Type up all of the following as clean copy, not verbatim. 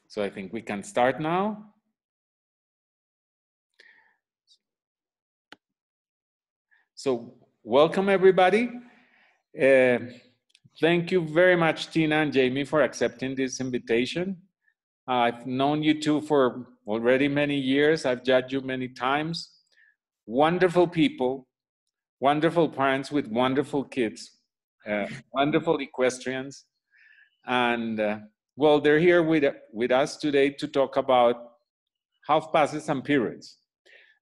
So I think we can start now. So welcome everybody. Thank you very much, Tina and Jaimey, for accepting this invitation. I've known you two for already many years. I've judged you many times. Wonderful people, wonderful parents with wonderful kids, wonderful equestrians. And well, they're here with us today to talk about half passes and pirouettes.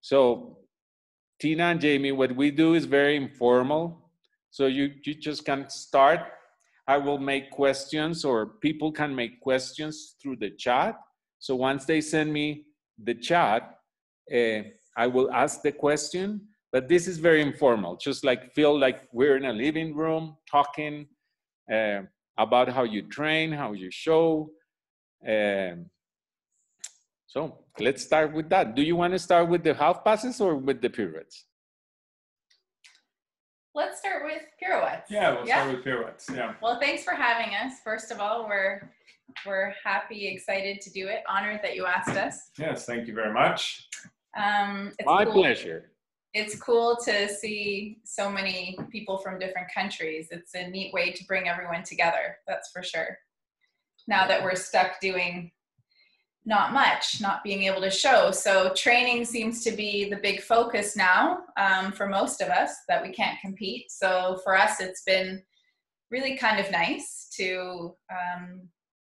So Tina and Jaimey, what we do is very informal. So you just can start. I will make questions, or people can make questions through the chat. So once they send me the chat, I will ask the question. But this is very informal, just like feel like we're in a living room talking about how you train, how you show. So let's start with that. Do you want to start with the half passes or with the pirouettes? Let's start with pirouettes. Yeah, we'll start with pirouettes. Yeah. Well, thanks for having us. First of all, we're happy, excited to do it. Honored that you asked us. Yes, thank you very much. My pleasure. It's cool to see so many people from different countries. It's a neat way to bring everyone together, that's for sure. Now that we're stuck doing not much, not being able to show. So training seems to be the big focus now for most of us, that we can't compete. So for us, it's been really kind of nice to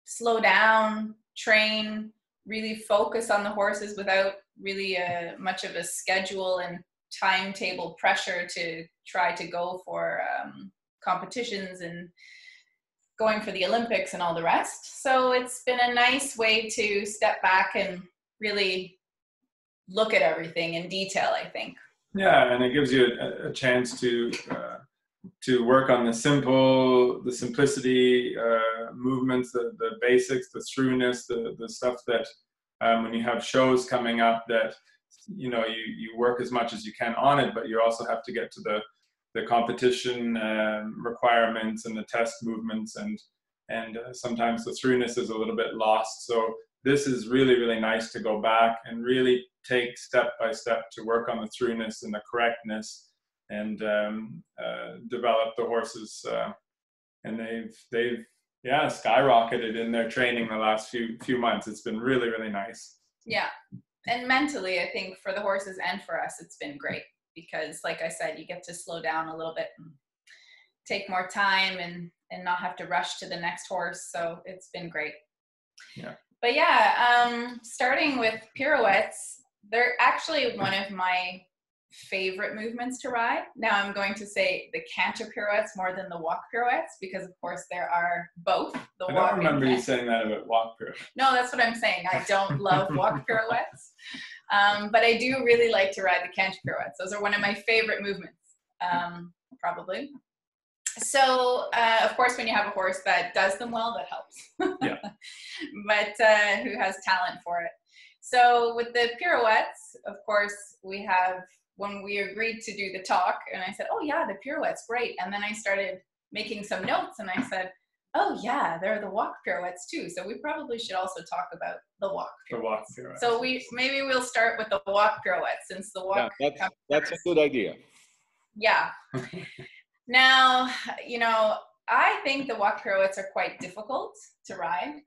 slow down, train, really focus on the horses without really much of a schedule and timetable pressure to try to go for competitions and going for the Olympics and all the rest. So it's been a nice way to step back and really look at everything in detail, I think. Yeah, and it gives you a chance to work on the simplicity movements, the basics, the throughness, the stuff that when you have shows coming up, that you work as much as you can on it, but you also have to get to the competition requirements and the test movements, and sometimes the throughness is a little bit lost. So this is really, really nice to go back and really take step by step to work on the throughness and the correctness, and develop the horses. And they've skyrocketed in their training the last few months. It's been really, really nice. Yeah, and mentally, I think for the horses and for us, it's been great. Because like I said, you get to slow down a little bit and take more time and not have to rush to the next horse. So it's been great. Yeah. But yeah, starting with pirouettes, they're actually one of my favorite movements to ride. Now I'm going to say the canter pirouettes more than the walk pirouettes, because of course there are both. I don't remember you saying that about walk pirouettes. No, that's what I'm saying. I don't love walk pirouettes. But I do really like to ride the canter pirouettes. Those are one of my favorite movements, probably. So, of course, when you have a horse that does them well, that helps. Yeah. But who has talent for it. So with the pirouettes, of course, we have, when we agreed to do the talk, and I said, oh yeah, the pirouettes, great. And then I started making some notes, and I said, oh yeah, there are the walk pirouettes too. So we probably should also talk about the walk pirouettes. The walk pirouettes. So maybe we'll start with the walk pirouettes, since the walk. Yeah, that's a good idea. Yeah. Now, I think the walk pirouettes are quite difficult to ride.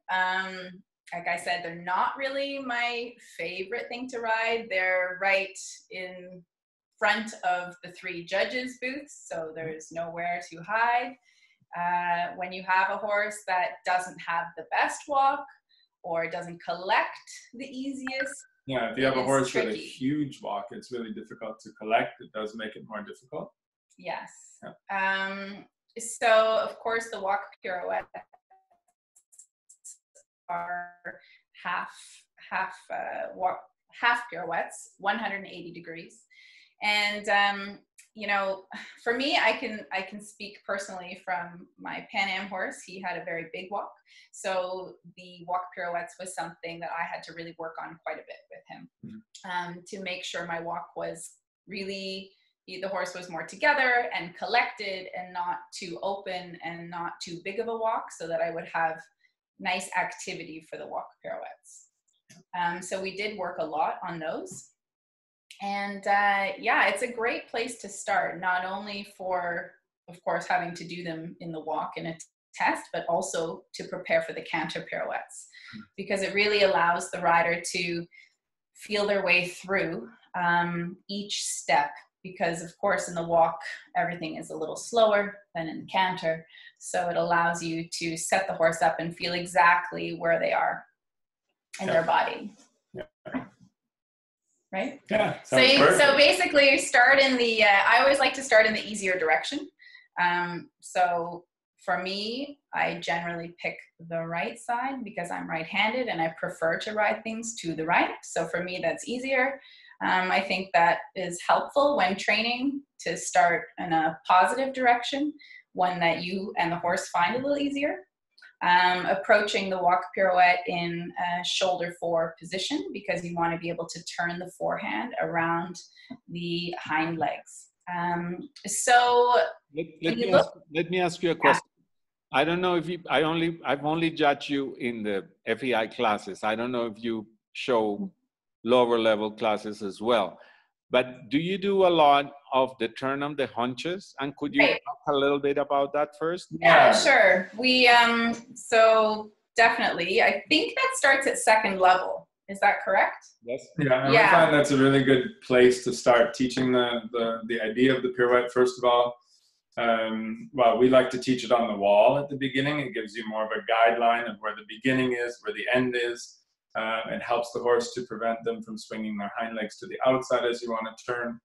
Like I said, they're not really my favorite thing to ride. They're right in front of the three judges' booths, so there's nowhere to hide. When you have a horse that doesn't have the best walk or doesn't collect the easiest. Yeah, if you have a horse with a huge walk, it's really difficult to collect. It does make it more difficult. Yes. Yeah. So, of course, the walk pirouettes are half pirouettes, 180 degrees. And for me, I can speak personally from my Pan Am horse. He had a very big walk, so the walk pirouettes was something that I had to really work on quite a bit with him, to make sure my walk was really, the horse was more together and collected and not too open and not too big of a walk, so that I would have nice activity for the walk pirouettes. So we did work a lot on those. And yeah, it's a great place to start, not only for, of course, having to do them in the walk in a test, but also to prepare for the canter pirouettes, because it really allows the rider to feel their way through each step, because of course in the walk everything is a little slower than in the canter, so it allows you to set the horse up and feel exactly where they are in their body. Right? Yeah. So basically start in the, I always like to start in the easier direction. So for me, I generally pick the right side because I'm right-handed and I prefer to ride things to the right. So for me, that's easier. I think that is helpful when training, to start in a positive direction, one that you and the horse find a little easier. Approaching the walk pirouette in a shoulder 4 position, because you want to be able to turn the forehand around the hind legs. So let me ask you a question. I don't know if I've only judged you in the FEI classes. I don't know if you show lower level classes as well. But do you do a lot of the turn on the haunches? And could you talk a little bit about that first? Yeah, sure. We so definitely, I think that starts at 2nd level. Is that correct? Yes. Yeah, I find that's a really good place to start teaching the idea of the pirouette. First of all, well, we like to teach it on the wall at the beginning. It gives you more of a guideline of where the beginning is, where the end is. It helps the horse to prevent them from swinging their hind legs to the outside as you want to turn.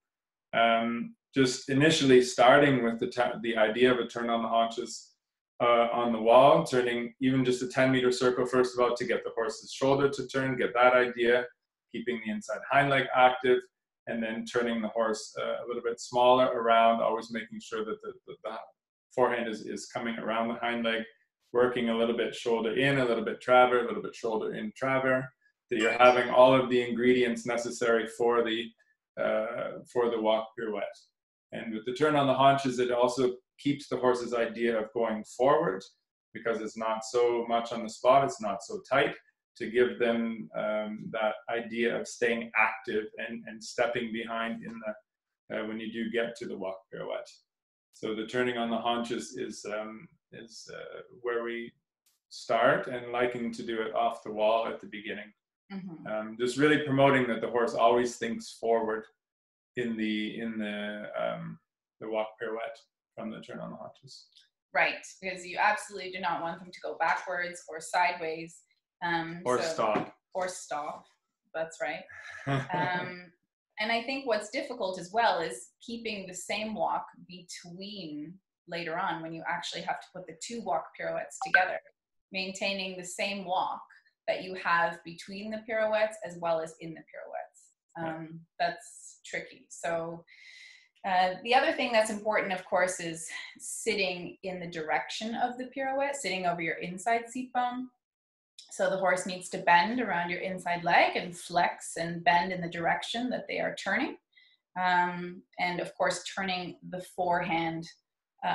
Just initially starting with the idea of a turn on the haunches on the wall, turning even just a 10-meter circle, first of all, to get the horse's shoulder to turn, get that idea, keeping the inside hind leg active, and then turning the horse a little bit smaller around, always making sure that the forehand is coming around the hind leg, working a little bit shoulder in, a little bit traver, a little bit shoulder in, traver, that you're having all of the ingredients necessary for the walk pirouette. And with the turn on the haunches, it also keeps the horse's idea of going forward, because it's not so much on the spot, it's not so tight, to give them that idea of staying active and stepping behind in the when you do get to the walk pirouette. So the turning on the haunches is where we start, and liking to do it off the wall at the beginning. Mm-hmm. Just really promoting that the horse always thinks forward in the walk pirouette from the turn on the haunches. Right, because you absolutely do not want them to go backwards or sideways. Stop. Or stop, that's right. And I think what's difficult as well is keeping the same walk between later on, when you actually have to put the 2 walk pirouettes together, maintaining the same walk that you have between the pirouettes as well as in the pirouettes. That's tricky. So the other thing that's important, of course, is sitting in the direction of the pirouette, sitting over your inside seat bone. So the horse needs to bend around your inside leg and flex and bend in the direction that they are turning. And of course, turning the forehand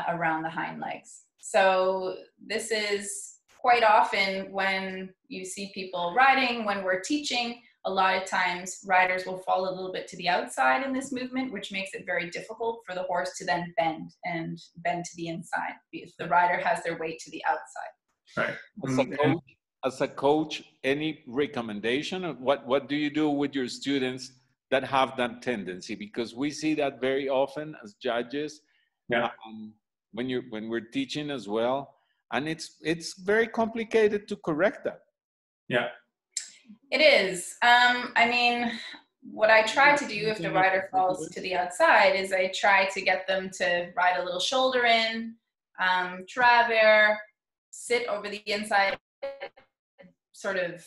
around the hind legs. So this is quite often when you see people riding, when we're teaching, a lot of times riders will fall a little bit to the outside in this movement, which makes it very difficult for the horse to then bend to the inside if the rider has their weight to the outside. Right. As a coach, any recommendation? What do you do with your students that have that tendency? Because we see that very often as judges, when we're teaching as well, and it's very complicated to correct that. Yeah, it is. I mean, what I try to do if the rider falls to the outside is I try to get them to ride a little shoulder in, traver, sit over the inside, sort of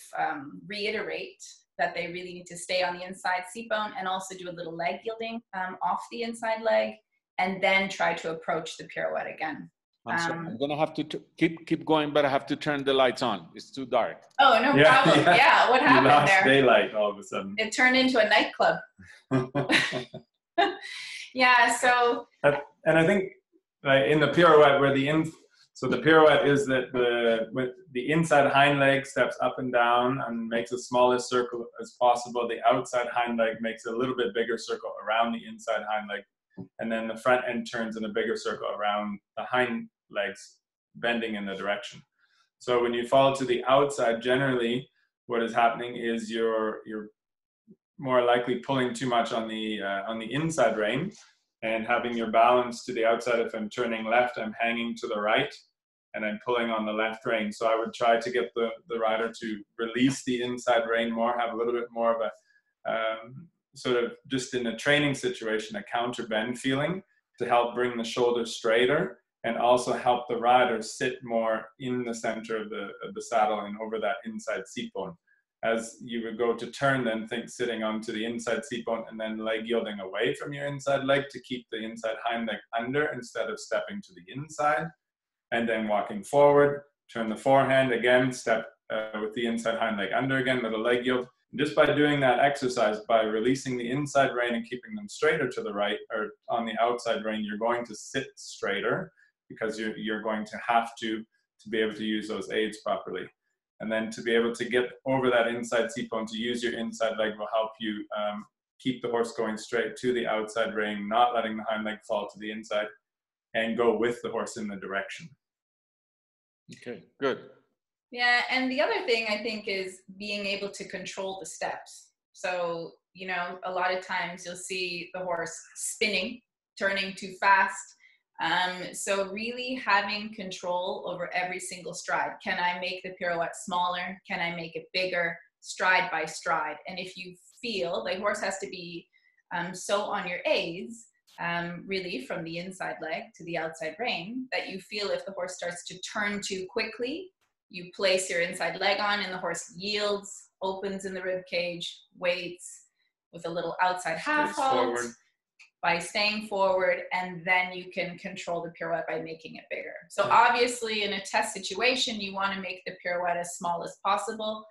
reiterate that they really need to stay on the inside seat bone, and also do a little leg yielding off the inside leg, and then try to approach the pirouette again. I'm gonna have to keep going, but I have to turn the lights on. It's too dark. Oh, no problem. Yeah, what happened lost there? Daylight all of a sudden. It turned into a nightclub. Yeah, so. And I think in the pirouette, where So the pirouette is that the inside hind leg steps up and down and makes the smallest circle as possible. The outside hind leg makes a little bit bigger circle around the inside hind leg. And then the front end turns in a bigger circle around the hind legs, bending in the direction. So when you fall to the outside, generally what is happening is you're more likely pulling too much on the inside rein and having your balance to the outside. If I'm turning left, I'm hanging to the right and I'm pulling on the left rein. So I would try to get the rider to release the inside rein more, have a little bit more of a sort of, just in a training situation, a counter bend feeling to help bring the shoulders straighter and also help the rider sit more in the center of the saddle and over that inside seat bone. As you would go to turn, then think sitting onto the inside seat bone and then leg yielding away from your inside leg to keep the inside hind leg under instead of stepping to the inside. And then walking forward, turn the forehand again, step with the inside hind leg under again with a leg yield. And just by doing that exercise, by releasing the inside rein and keeping them straighter to the right or on the outside rein, you're going to sit straighter because you're going to have to be able to use those aids properly. And then to be able to get over that inside seat bone, to use your inside leg will help you keep the horse going straight to the outside rein, not letting the hind leg fall to the inside, and go with the horse in the direction. Okay, good. Yeah, and the other thing I think is being able to control the steps. So, you know, a lot of times you'll see the horse spinning, turning too fast. So really having control over every single stride. Can I make the pirouette smaller? Can I make it bigger? Stride by stride. And if you feel the horse has to be so on your aids, really from the inside leg to the outside rein, that you feel if the horse starts to turn too quickly, you place your inside leg on and the horse yields, opens in the rib cage, waits with a little outside half halt by staying forward, and then you can control the pirouette by making it bigger. So obviously in a test situation, you want to make the pirouette as small as possible.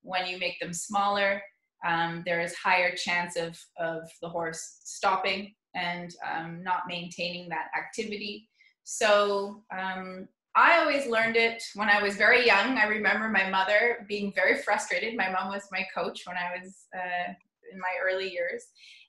When you make them smaller, there is higher chance of the horse stopping and not maintaining that activity. So I always learned it when I was very young. I remember my mother being very frustrated. My mom was my coach when I was in my early years.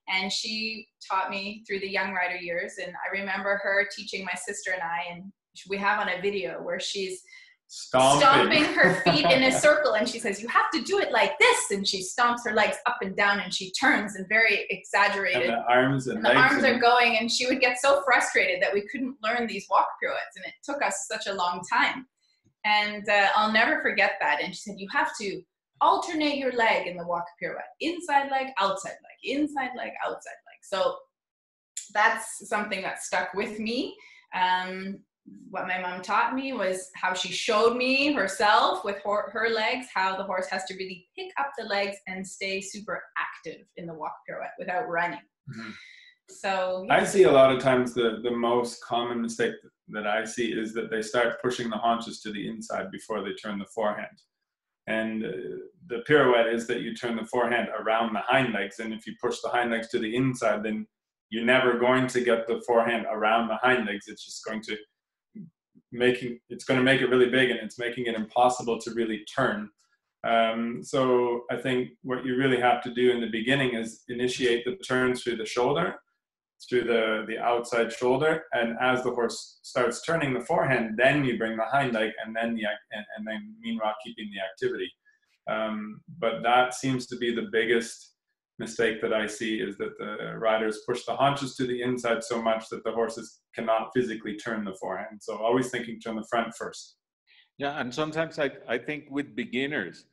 And she taught me through the young rider years. And I remember her teaching my sister and I, and we have on a video where she's stomping her feet in a circle. And she says, you have to do it like this. And she stomps her legs up and down and she turns and very exaggerated. And the arms and the arms are going. And she would get so frustrated that we couldn't learn these walk pirouettes. And it took us such a long time. And I'll never forget that. And she said, you have to alternate your leg in the walk pirouette. Inside leg, outside leg, inside leg, outside leg. So that's something that stuck with me. What my mom taught me was how she showed me herself with her legs, how the horse has to really pick up the legs and stay super active in the walk pirouette without running. Mm-hmm. So yeah. I see a lot of times the most common mistake that I see is that they start pushing the haunches to the inside before they turn the forehand. And the pirouette is that you turn the forehand around the hind legs, and if you push the hind legs to the inside, then you're never going to get the forehand around the hind legs. It's just going to make it really big, and it's making it impossible to really turn. So I think what you really have to do in the beginning is initiate the turn through the shoulder, through the outside shoulder, and as the horse starts turning the forehand, then you bring the hind leg, and then meanwhile keeping the activity. But that seems to be the biggest mistake that I see, is that the riders push the haunches to the inside so much that the horses cannot physically turn the forehand. So always thinking turn the front first. Yeah, and sometimes I think with beginners,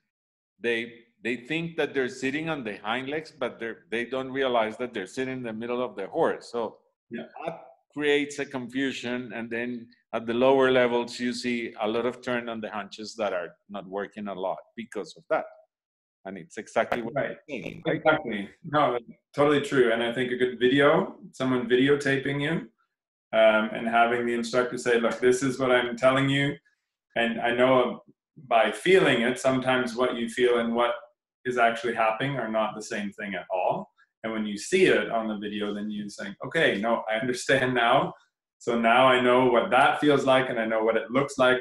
they think that they're sitting on the hind legs, but they don't realize that they're sitting in the middle of the horse. So yeah, that creates a confusion. And then at the lower levels, you see a lot of turn on the haunches that are not working a lot because of that. And it's exactly what right. you're saying. Exactly. No, totally true. And I think a good video, someone videotaping you, and having the instructor say, look, this is what I'm telling you. And I know by feeling it, sometimes what you feel and what is actually happening are not the same thing at all. And when you see it on the video, then you think, okay, no, I understand now. So now I know what that feels like, and I know what it looks like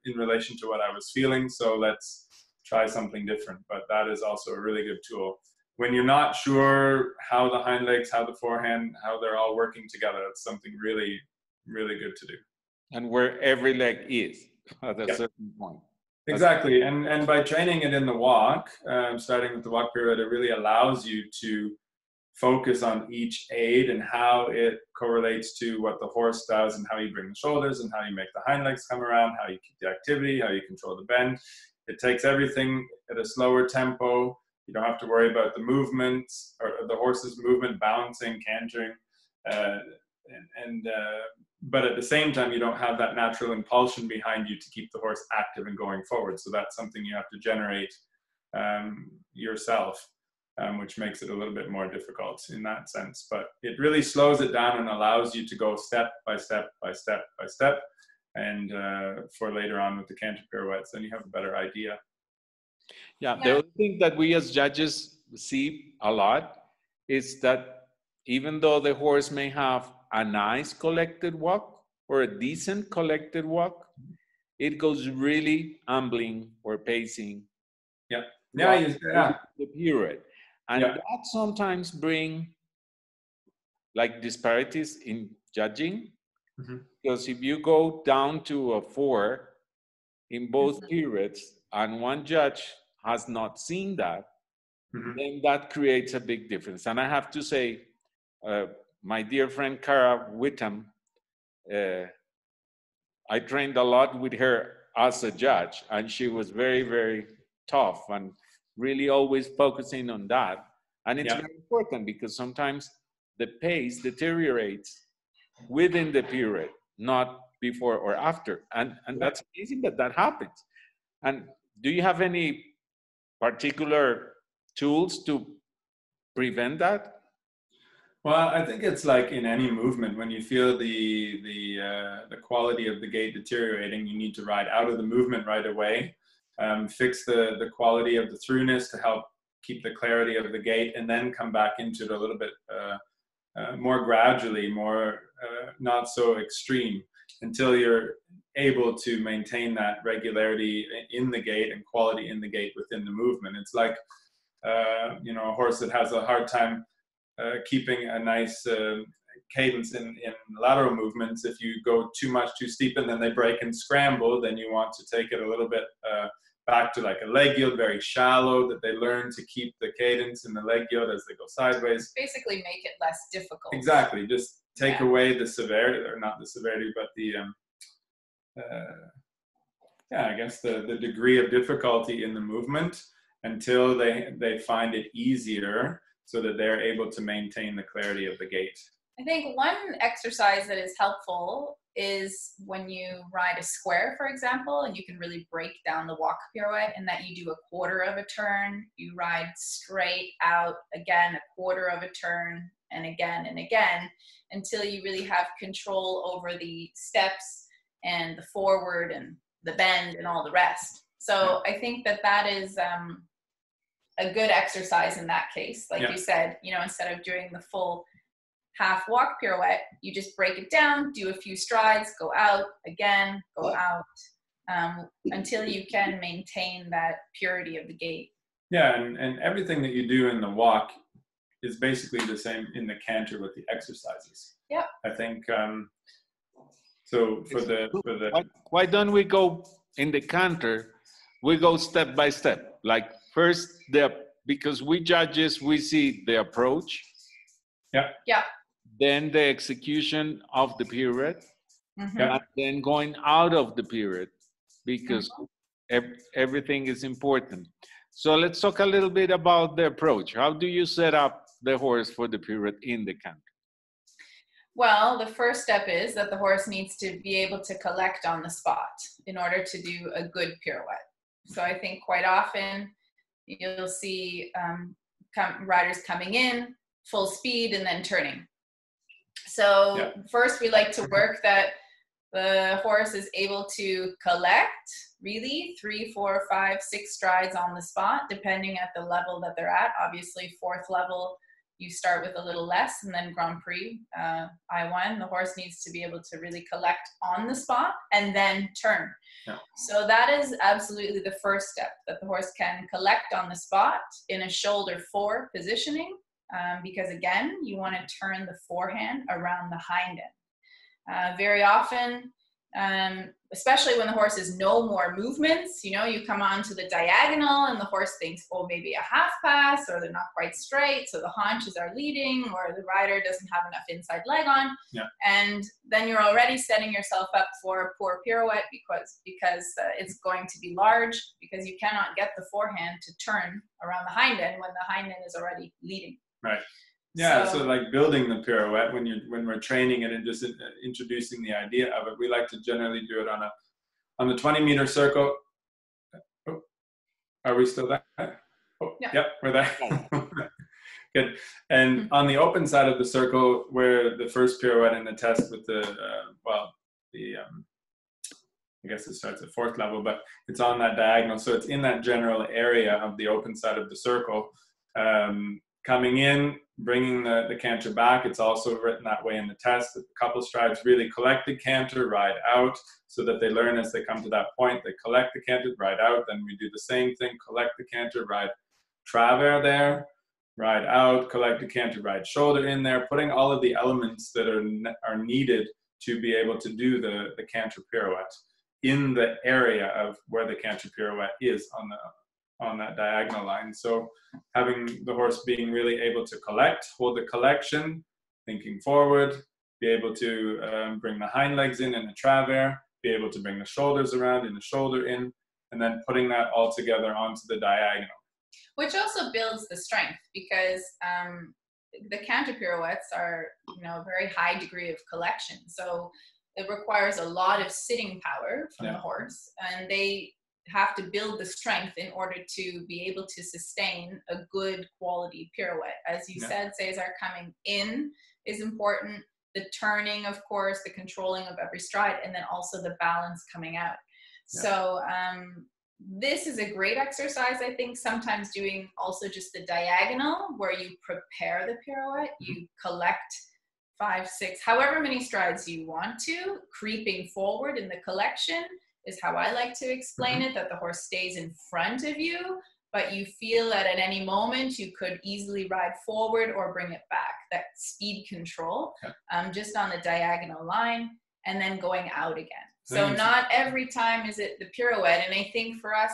in relation to what I was feeling. So let's try something different. But that is also a really good tool. When you're not sure how the hind legs, how the forehand, how they're all working together, it's something really, really good to do. And where every leg is at a Yep. certain point. Exactly. And by training it in the walk, starting with the walk pirouette, it really allows you to focus on each aid and how it correlates to what the horse does and how you bring the shoulders and how you make the hind legs come around, how you keep the activity, how you control the bend. It takes everything at a slower tempo. You don't have to worry about the movement or the horse's movement, bouncing, cantering. But at the same time, you don't have that natural impulsion behind you to keep the horse active and going forward. So that's something you have to generate yourself, which makes it a little bit more difficult in that sense. But it really slows it down and allows you to go step by step by step by step. And for later on with the canter pirouettes, then you have a better idea. Yeah, the other thing that we as judges see a lot is that even though the horse may have a nice collected walk or a decent collected walk, it goes really ambling or pacing. Yeah. The pirouette. And Yeah. that sometimes bring like disparities in judging. Mm-hmm. Because if you go down to a 4 in both pirouettes and one judge has not seen that, then that creates a big difference. And I have to say, my dear friend Cara Whittam, I trained a lot with her as a judge, and she was very, very tough and really always focusing on that. And it's very important because sometimes the pace deteriorates within the pirouette, not before or after. And that's amazing that that happens. And do you have any particular tools to prevent that? Well, I think it's like in any movement, when you feel the quality of the gait deteriorating, you need to ride out of the movement right away, fix the quality of the throughness to help keep the clarity of the gait, and then come back into it a little bit more gradually, more not so extreme, until you're able to maintain that regularity in the gait and quality in the gait within the movement. It's like a horse that has a hard time keeping a nice cadence in lateral movements. If you go too much too steep and then they break and scramble, then you want to take it a little bit back to like a leg yield, very shallow, that they learn to keep the cadence in the leg yield as they go sideways. Basically make it less difficult. Exactly. Just take away the severity, or not the severity, but the I guess the degree of difficulty in the movement until they find it easier, so that they're able to maintain the clarity of the gait. I think one exercise that is helpful is when you ride a square, for example, and you can really break down the walk pirouette, and that you do a quarter of a turn, you ride straight out again, a quarter of a turn, and again, until you really have control over the steps and the forward and the bend and all the rest. So I think that is a good exercise in that case. Like you said, instead of doing the full half walk pirouette, you just break it down, do a few strides, go out again, go out, until you can maintain that purity of the gait. Yeah, and everything that you do in the walk is basically the same in the canter with the exercises. Yeah. I think so for the why don't we go in the canter, we go step by step, like first because we judges, we see the approach, then the execution of the pirouette, and then going out of the pirouette, because everything is important. So let's talk a little bit about the approach. How do you set up the horse for the pirouette in the canter? Well, the first step is that the horse needs to be able to collect on the spot in order to do a good pirouette. So I think quite often you'll see riders coming in full speed and then turning. So first we like to work that the horse is able to collect really 3, 4, 5, 6 strides on the spot, depending at the level that they're at. Obviously, 4th level, you start with a little less, and then Grand Prix, I1, the horse needs to be able to really collect on the spot and then turn. Yeah. So that is absolutely the first step, that the horse can collect on the spot in a shoulder 4 positioning, because again, you want to turn the forehand around the hind end. Very often, especially when the horse has no more movements, you know, you come onto the diagonal and the horse thinks, oh, maybe a half pass, or they're not quite straight, so the haunches are leading, or the rider doesn't have enough inside leg on. Yeah. And then you're already setting yourself up for a poor pirouette because it's going to be large, because you cannot get the forehand to turn around the hind end when the hind end is already leading. Right. Yeah, so like building the pirouette, when we're training it and just introducing the idea of it, we like to generally do it on the 20-meter circle. Oh, are we still there? Oh, yeah. Yep, we're there. Good. And on the open side of the circle, where the first pirouette in the test with the I guess it starts at 4th level, but it's on that diagonal, so it's in that general area of the open side of the circle. Coming in, bringing the canter back. It's also written that way in the test, that the couple strides really collect the canter, ride out, so that they learn as they come to that point, they collect the canter, ride out. Then we do the same thing, collect the canter, ride travers there, ride out, collect the canter, ride shoulder in there, putting all of the elements that are needed to be able to do the canter pirouette in the area of where the canter pirouette is on that diagonal line. So having the horse being really able to collect, hold the collection, thinking forward, be able to bring the hind legs in a travers, be able to bring the shoulders around in the shoulder in, and then putting that all together onto the diagonal. Which also builds the strength, because the canter pirouettes are, you know, a very high degree of collection. So it requires a lot of sitting power from the horse, and they have to build the strength in order to be able to sustain a good quality pirouette. As you said, Cesar, coming in is important. The turning, of course, the controlling of every stride, and then also the balance coming out. Yeah. So this is a great exercise, I think, sometimes doing also just the diagonal, where you prepare the pirouette, you collect 5, 6, however many strides you want to, creeping forward in the collection is how I like to explain it, that the horse stays in front of you, but you feel that at any moment you could easily ride forward or bring it back, that speed control, just on the diagonal line, and then going out again. So not every time is it the pirouette. And I think for us,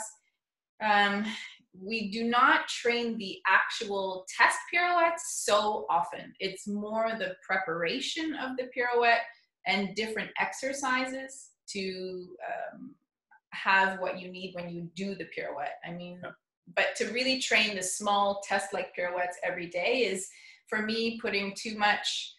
we do not train the actual test pirouettes so often. It's more the preparation of the pirouette and different exercises to have what you need when you do the pirouette. I mean, but to really train the small test-like pirouettes every day is, for me, putting too much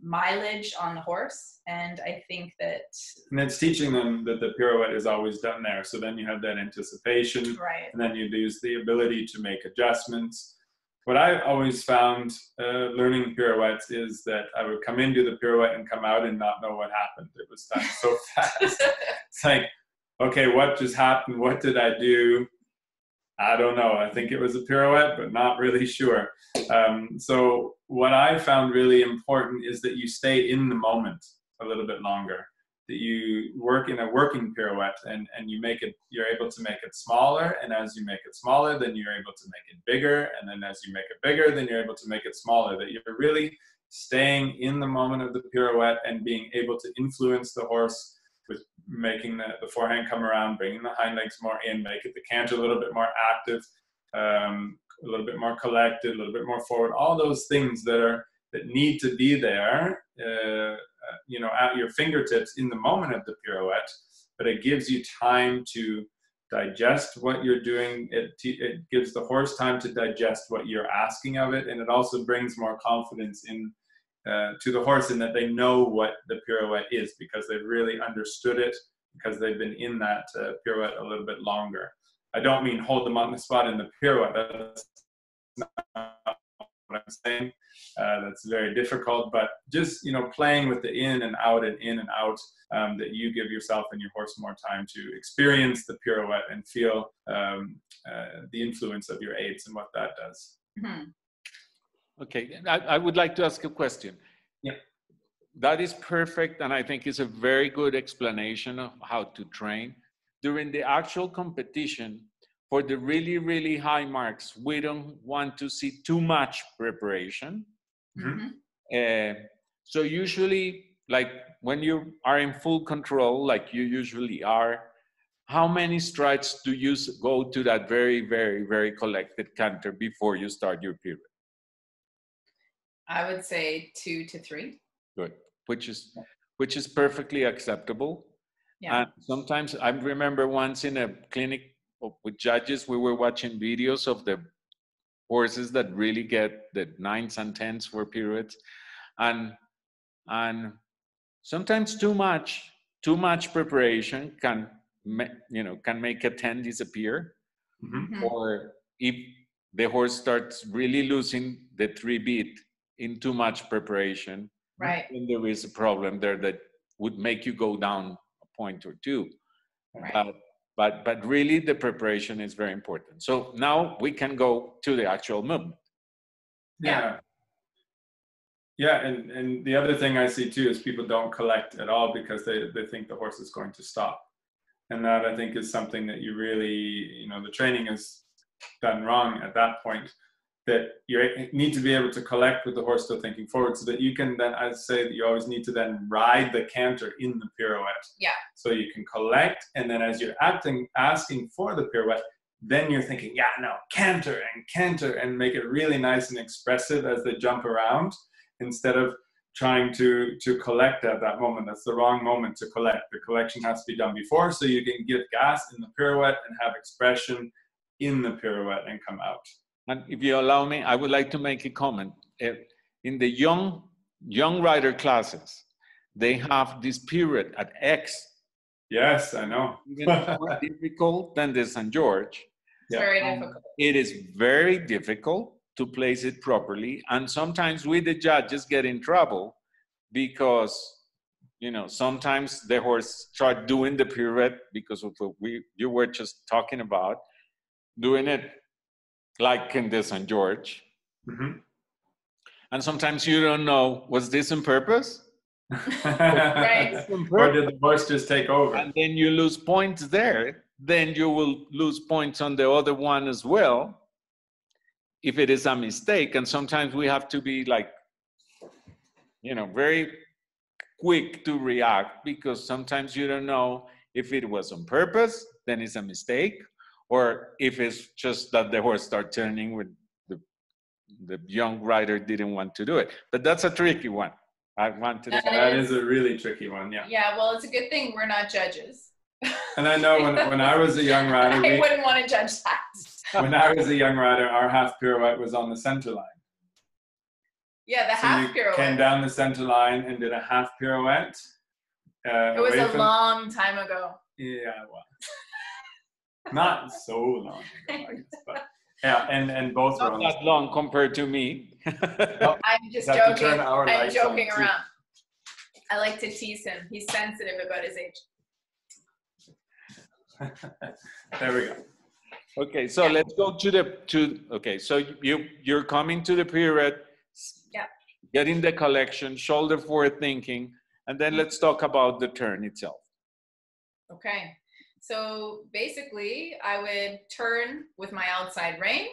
mileage on the horse. And I think that... And it's teaching them that the pirouette is always done there. So then you have that anticipation. Right. And then you use the ability to make adjustments. What I always found learning pirouettes is that I would come in, do the pirouette, and come out and not know what happened. It was done so fast. It's like, okay, what just happened? What did I do? I don't know. I think it was a pirouette, but not really sure. So what I found really important is that you stay in the moment a little bit longer, that you work in a working pirouette, and you're able to make it smaller. And as you make it smaller, then you're able to make it bigger. And then as you make it bigger, then you're able to make it smaller, that you're really staying in the moment of the pirouette and being able to influence the horse with making the forehand come around, bringing the hind legs more in, making the canter a little bit more active, a little bit more collected, a little bit more forward. All those things that need to be there, at your fingertips in the moment of the pirouette. But it gives you time to digest what you're doing. It gives the horse time to digest what you're asking of it, and it also brings more confidence to the horse in that they know what the pirouette is, because they've really understood it, because they've been in that pirouette a little bit longer. I don't mean hold them on the spot in the pirouette. That's not what I'm saying. That's very difficult, but just, playing with the in and out, that you give yourself and your horse more time to experience the pirouette and feel the influence of your aids and what that does. Mm-hmm. Okay, I would like to ask a question. Yeah. That is perfect, and I think it's a very good explanation of how to train. During the actual competition, for the really, really high marks, we don't want to see too much preparation. So usually, like when you are in full control, like you usually are, how many strides do you go to that very, very, very collected canter before you start your period? I would say 2 to 3. Good, which is perfectly acceptable. Yeah. And sometimes I remember once in a clinic with judges, we were watching videos of the horses that really get the 9s and 10s for pirouettes, and sometimes too much preparation can make a 10 disappear. Or if the horse starts really losing the 3 beat in too much preparation, right, then there is a problem there that would make you go down a point or two. Right. But really the preparation is very important. So now we can go to the actual movement. Yeah. Yeah, and the other thing I see too is people don't collect at all because they think the horse is going to stop. And that I think is something that you really, the training is done wrong at that point, that you need to be able to collect with the horse still thinking forward so that you can then, I say that you always need to then ride the canter in the pirouette. Yeah. So you can collect, and then as you're asking for the pirouette, then you're thinking, canter and make it really nice and expressive as they jump around, instead of trying to collect at that moment. That's the wrong moment to collect. The collection has to be done before, so you can give gas in the pirouette and have expression in the pirouette and come out. And if you allow me, I would like to make a comment. In the young rider classes, they have this pirouette at X. Yes, I know. Even more difficult than the St. George. It's very difficult. It is very difficult to place it properly, and sometimes we, the judges, get in trouble because sometimes the horse start doing the pirouette because of what you were just talking about, doing it like in the St. George. And sometimes you don't know, was this on purpose? Right. Or did the horse just take over? And then you lose points there. Then you will lose points on the other one as well, if it is a mistake. And sometimes we have to be like, very quick to react, because sometimes you don't know if it was on purpose, then it's a mistake, or if it's just that the horse started turning with the young rider didn't want to do it. But that's a tricky one. That is a really tricky one, yeah. Yeah, well, it's a good thing we're not judges. And I know when I was a young rider, I wouldn't want to judge that. When I was a young rider, our half pirouette was on the center line. Yeah, the half pirouette. Came down the center line and did a half pirouette. It was a long time ago. Yeah, well, not so long ago, I guess, but yeah, and both not that long compared to me. I'm just joking. I'm joking around. I like to tease him. He's sensitive about his age. There we go. Okay, so let's go okay, so you're coming to the pirouette, getting the collection, shoulder forward thinking, and then let's talk about the turn itself. Okay, so basically I would turn with my outside rein,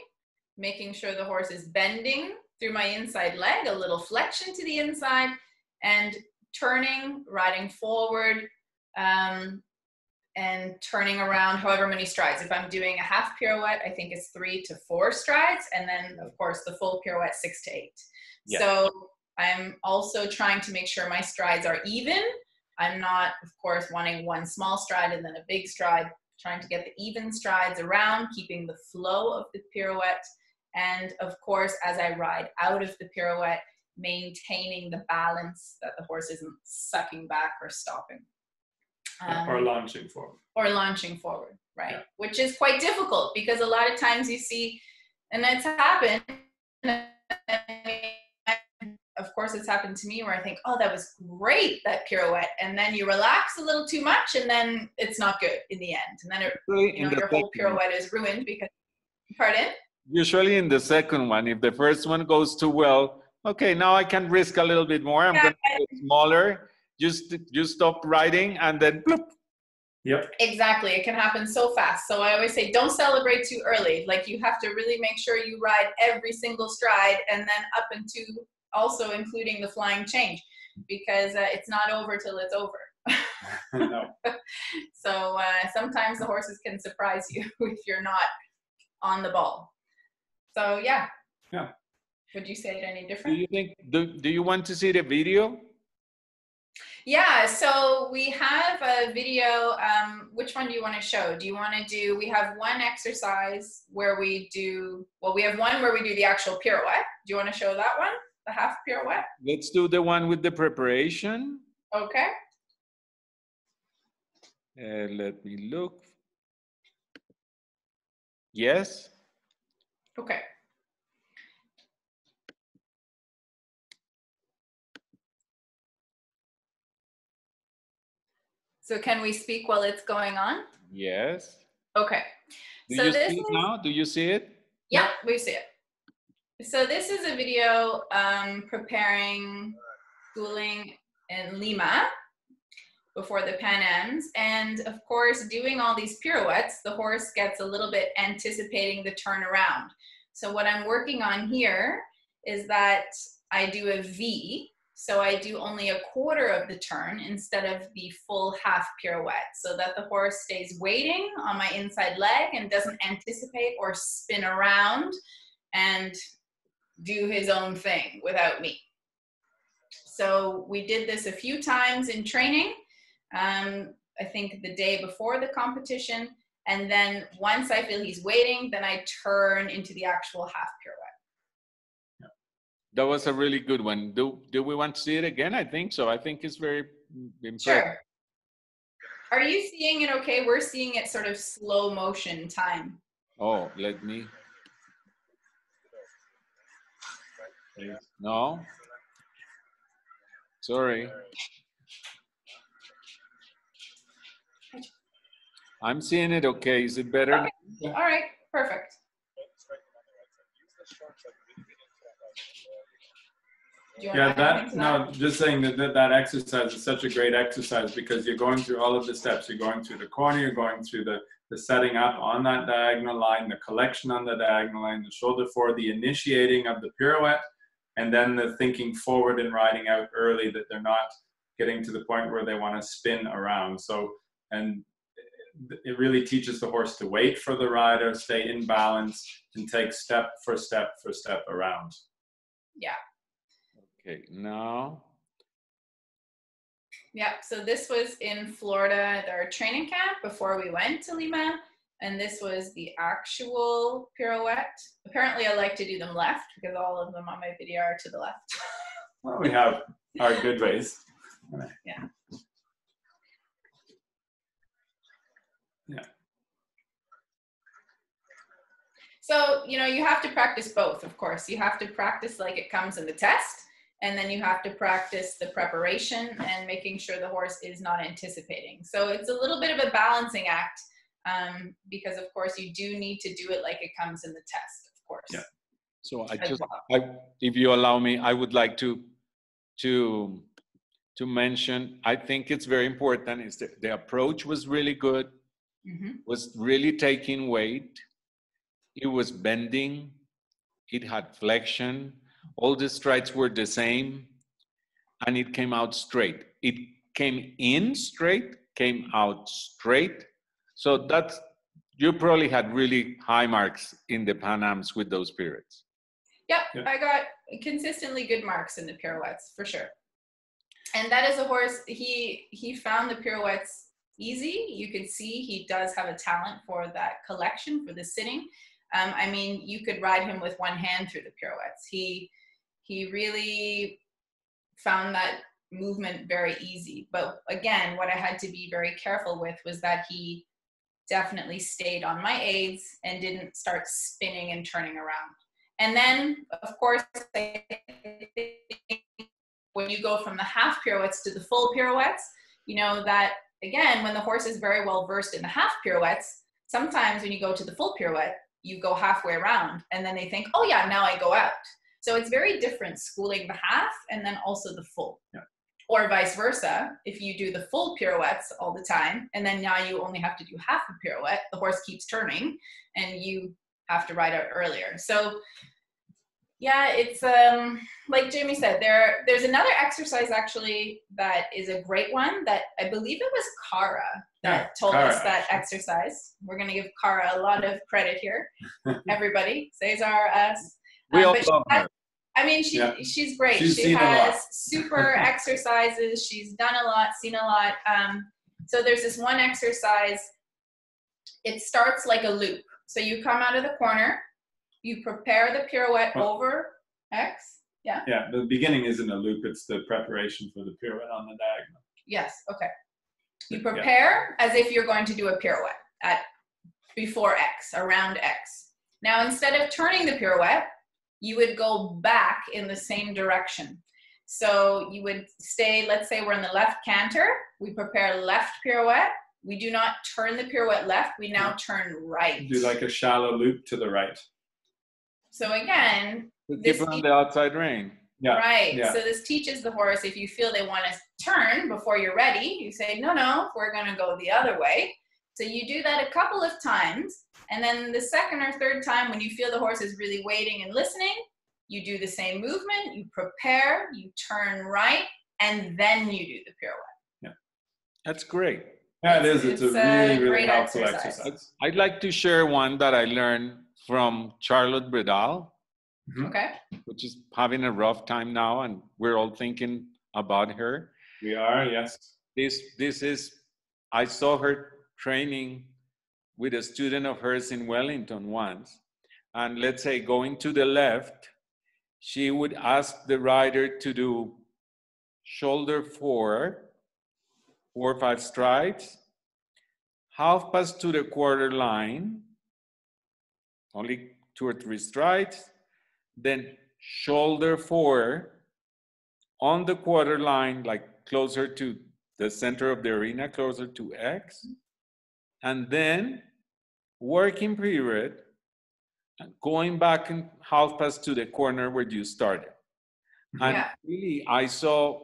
making sure the horse is bending through my inside leg, a little flexion to the inside, and turning, riding forward, and turning around however many strides. If I'm doing a half pirouette, I think it's 3 to 4 strides, and then of course the full pirouette 6 to 8. Yeah. So I'm also trying to make sure my strides are even. I'm not, of course, wanting one small stride and then a big stride, trying to get the even strides around, keeping the flow of the pirouette. And of course, as I ride out of the pirouette, maintaining the balance that the horse isn't sucking back or stopping. Or launching forward. Or launching forward, right? Yeah. Which is quite difficult because a lot of times you see, and it's happened, of course it's happened to me where I think, oh, that was great, that pirouette. And then you relax a little too much and then it's not good in the end. And then your whole pirouette is ruined because, pardon? usually in the second one. If the first one goes too well, okay, now I can risk a little bit more. I'm Yeah. going to get smaller. You stop riding and then bloop. Yep. Exactly. It can happen so fast. So I always say, don't celebrate too early. Like, you have to really make sure you ride every single stride, and then up into also including the flying change, because it's not over till it's over. No. So sometimes the horses can surprise you if you're not on the ball. So yeah. Yeah. Would you say it any Do different? you think, do you want to see the video? Yeah, so we have a video. Which one do you want to show? Do you want to do, we have one exercise where we do, well, we have one where we do the actual pirouette. Do you want to show that one? The half pirouette? Let's do the one with the preparation. Okay. Let me look. Yes. Okay. So can we speak while it's going on? Yes. Okay. Do So you this see it is, now? Do you see it? yeah, we see it. So this is a video preparing schooling in Lima before the Pan Ams. And of course, doing all these pirouettes, the horse gets a little bit anticipating the turnaround. So what I'm working on here is that I do a V. So I do only a quarter of the turn instead of the full half pirouette, so that the horse stays waiting on my inside leg and doesn't anticipate or spin around and do his own thing without me. So we did this a few times in training. I think the day before the competition. And then once I feel he's waiting, then I turn into the actual half pirouette. That was a really good one. Do we want to see it again? I think so. I think it's very impressive. Sure. Are you seeing it okay? We're seeing it sort of slow motion time. Oh, let me. No. Sorry. I'm seeing it okay. Is it better? Okay. All right, perfect. Yeah, no, just saying that exercise is such a great exercise, because you're going through all of the steps. You're going through the corner, you're going through the setting up on that diagonal line, the collection on the diagonal line, the shoulder forward, the initiating of the pirouette, and then the thinking forward and riding out early, that they're not getting to the point where they want to spin around. So, and it really teaches the horse to wait for the rider, stay in balance, and take step for step for step around. Yeah. Okay, now. Yeah, so this was in Florida at our training camp before we went to Lima. And this was the actual pirouette. Apparently I like to do them left, because all of them on my video are to the left. Well, we have our good ways. Yeah. Yeah. So, you know, you have to practice both, of course. You have to practice like it comes in the test, and then you have to practice the preparation and making sure the horse is not anticipating. So it's a little bit of a balancing act, because of course you do need to do it like it comes in the test, of course. Yeah. So if you allow me, I would like to mention, I think it's very important, is that the approach was really good, was really taking weight, it was bending, it had flexion, all the strides were the same, and it came out straight. It came in straight, came out straight. So that's, you probably had really high marks in the Pan Ams with those pirouettes. Yep, I got consistently good marks in the pirouettes, for sure. And that is a horse, he found the pirouettes easy. You can see he does have a talent for that collection, for the sitting. I mean, you could ride him with one hand through the pirouettes. He really found that movement very easy. But again, what I had to be very careful with was that he definitely stayed on my aids and didn't start spinning and turning around. And then, of course, when you go from the half pirouettes to the full pirouettes, you know that, again, when the horse is very well versed in the half pirouettes, sometimes when you go to the full pirouette, you go halfway around, and then they think, oh yeah, now I go out. So it's very different schooling the half and then also the full. Yeah. Or vice versa, if you do the full pirouettes all the time, and then now you only have to do half a pirouette, the horse keeps turning, and you have to ride out earlier. So yeah, it's like Jaimey said, there's another exercise actually that is a great one that I believe it was Cara that told us that exercise. We're going to give Cara a lot of credit here. Everybody, Cesar, us. We all love her. I mean, she's great. She has super exercises. She's done a lot, seen a lot. So there's this one exercise. It starts like a loop. So you come out of the corner. You prepare the pirouette over X. Yeah. Yeah, the beginning isn't a loop. It's the preparation for the pirouette on the diagonal. Yes. Okay. You prepare as if you're going to do a pirouette at before X, around X. Now, instead of turning the pirouette, you would go back in the same direction. So you would stay, let's say we're in the left canter. We prepare left pirouette. We do not turn the pirouette left. We now turn right. Do like a shallow loop to the right. So again, keep on the outside rein. Yeah. Right. Yeah. So this teaches the horse, if you feel they want to turn before you're ready, you say, no, we're going to go the other way. So you do that a couple of times. And then the second or third time, when you feel the horse is really waiting and listening, you do the same movement, you prepare, you turn right, and then you do the pirouette. Yeah. That's great. Yeah, it is. It's a really, really helpful exercise. I'd like to share one that I learned from Charlotte Bredal, Okay. which is having a rough time now, and we're all thinking about her. We are, yes. This is, I saw her training with a student of hers in Wellington once, and let's say going to the left, she would ask the rider to do shoulder 4 or 5 strides, half pass to the quarter line, only 2 or 3 strides, then shoulder 4 on the quarter line, like closer to the center of the arena, closer to X, and then working pirouette, and going back and half pass to the corner where you started. And really, I saw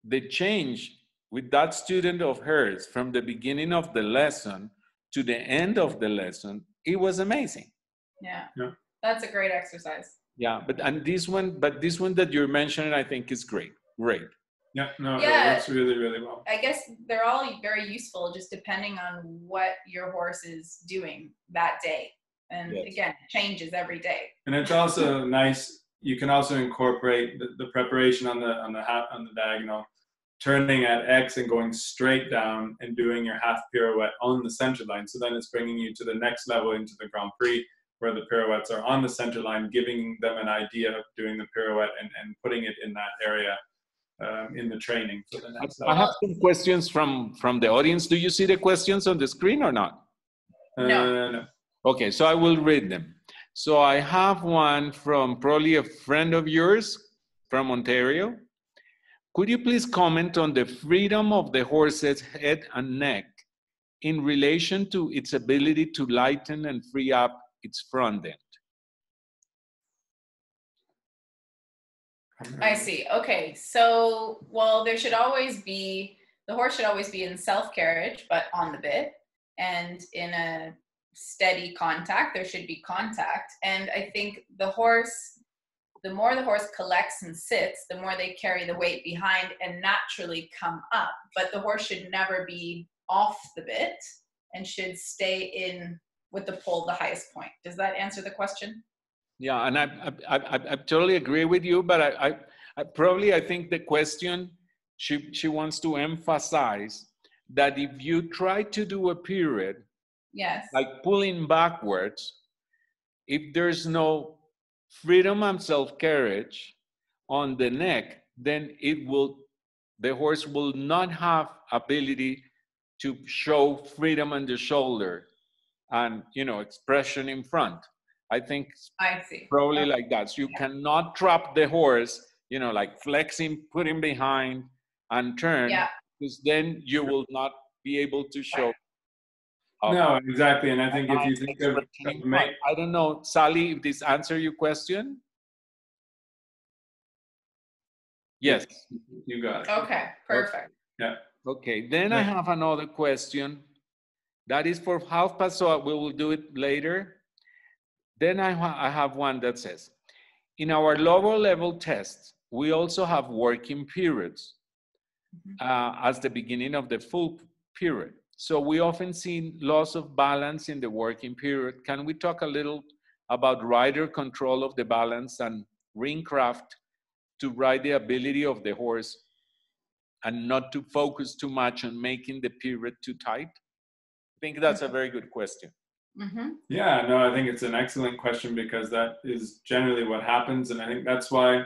the change with that student of hers from the beginning of the lesson to the end of the lesson. It was amazing. Yeah. That's a great exercise. Yeah, but this one that you're mentioning, I think is great. Yeah, no, it works really, really well. I guess they're all very useful, just depending on what your horse is doing that day. And again, it changes every day. And it's also nice. You can also incorporate the preparation on the diagonal, turning at X and going straight down and doing your half pirouette on the center line. So then it's bringing you to the next level into the Grand Prix, where the pirouettes are on the center line, giving them an idea of doing the pirouette and putting it in that area in the training for the next level. I have some questions from the audience. Do you see the questions on the screen or not? No. Okay, so I will read them. So I have one from probably a friend of yours from Ontario. Could you please comment on the freedom of the horse's head and neck in relation to its ability to lighten and free up its front end? I see. Okay. So, well, the horse should always be in self-carriage, but on the bit, and in a steady contact. There should be contact. And I think the more the horse collects and sits, the more they carry the weight behind and naturally come up. But the horse should never be off the bit and should stay in with the pole the highest point. Does that answer the question? Yeah, and I totally agree with you, but I think the question, she wants to emphasize that if you try to do a pirouette, like pulling backwards, if there's no freedom and self-carriage on the neck, then the horse will not have ability to show freedom on the shoulder and, expression in front. I think I see. Probably like that. So you cannot trap the horse, like flexing, putting behind and turn, because then you will not be able to show. No, exactly. And I think if you I'm think expert in what? I don't know, Sally, if this answer your question? Yes. You got it. Okay, perfect. Yeah. Okay, then I have another question. That is for half past, so we will do it later. Then I have one that says, in our lower level tests, we also have working periods as the beginning of the full period. So we often see loss of balance in the working period. Can we talk a little about rider control of the balance and ring craft to ride the ability of the horse and not to focus too much on making the period too tight? I think that's a very good question. Yeah, no, I think it's an excellent question because that is generally what happens. And I think that's why,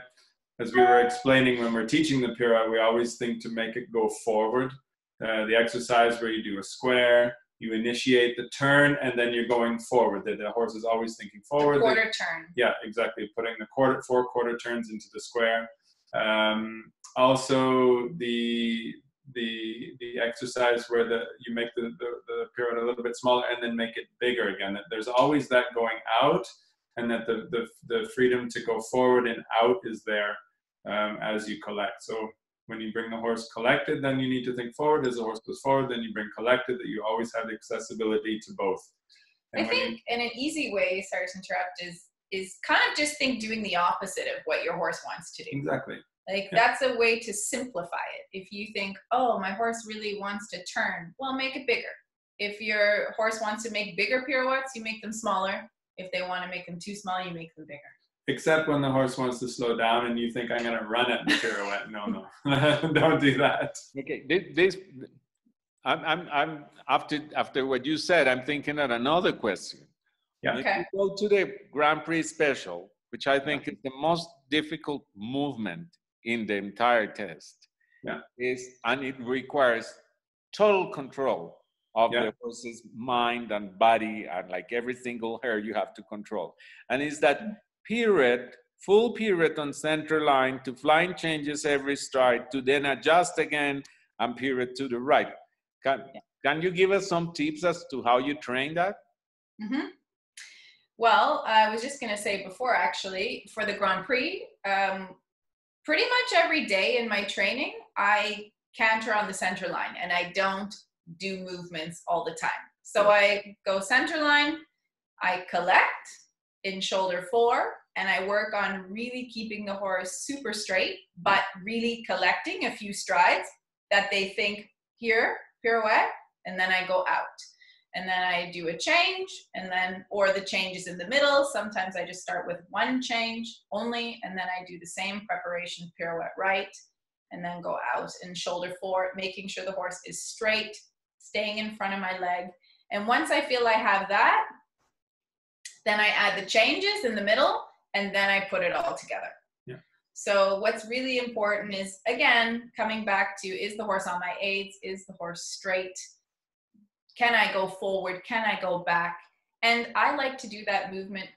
as we were explaining when we're teaching the pirouette, we always think to make it go forward. The exercise where you do a square, you initiate the turn, and then you're going forward. The horse is always thinking forward. Quarter turn. Yeah, exactly. Putting the 4 quarter turns into the square. Also, the exercise where you make the pirouette a little bit smaller and then make it bigger again. That there's always that going out, and that the freedom to go forward and out is there as you collect. So when you bring the horse collected, then you need to think forward. As the horse goes forward, then you bring collected, that you always have accessibility to both. And I think in an easy way, sorry to interrupt, is kind of just think doing the opposite of what your horse wants to do. Exactly. Like that's a way to simplify it. If you think, oh, my horse really wants to turn, well, make it bigger. If your horse wants to make bigger pirouettes, you make them smaller. If they want to make them too small, you make them bigger. Except when the horse wants to slow down and you think, I'm going to run at the pirouette. No, don't do that. Okay, I'm after what you said, I'm thinking of another question. Yeah. Okay. If you go to the Grand Prix Special, which I think is the most difficult movement in the entire test, and it requires total control of the horse's mind and body, and like every single hair you have to control. And it's that pirouette, full pirouette on center line to flying changes every stride to then adjust again and pirouette to the right. Can you give us some tips as to how you train that? Well, I was just going to say before, actually, for the Grand Prix, pretty much every day in my training, I canter on the center line and I don't do movements all the time. So I go center line, I collect in shoulder 4, and I work on really keeping the horse super straight, but really collecting a few strides that they think here, pirouette, and then I go out. And then I do a change, and then, or the change is in the middle. Sometimes I just start with one change only, and then I do the same preparation, pirouette right, and then go out in shoulder 4, making sure the horse is straight, staying in front of my leg. And once I feel I have that, then I add the changes in the middle, and then I put it all together. Yeah. So what's really important is, again, coming back to, is the horse on my aids? Is the horse straight? Can I go forward? Can I go back? And I like to do that movement.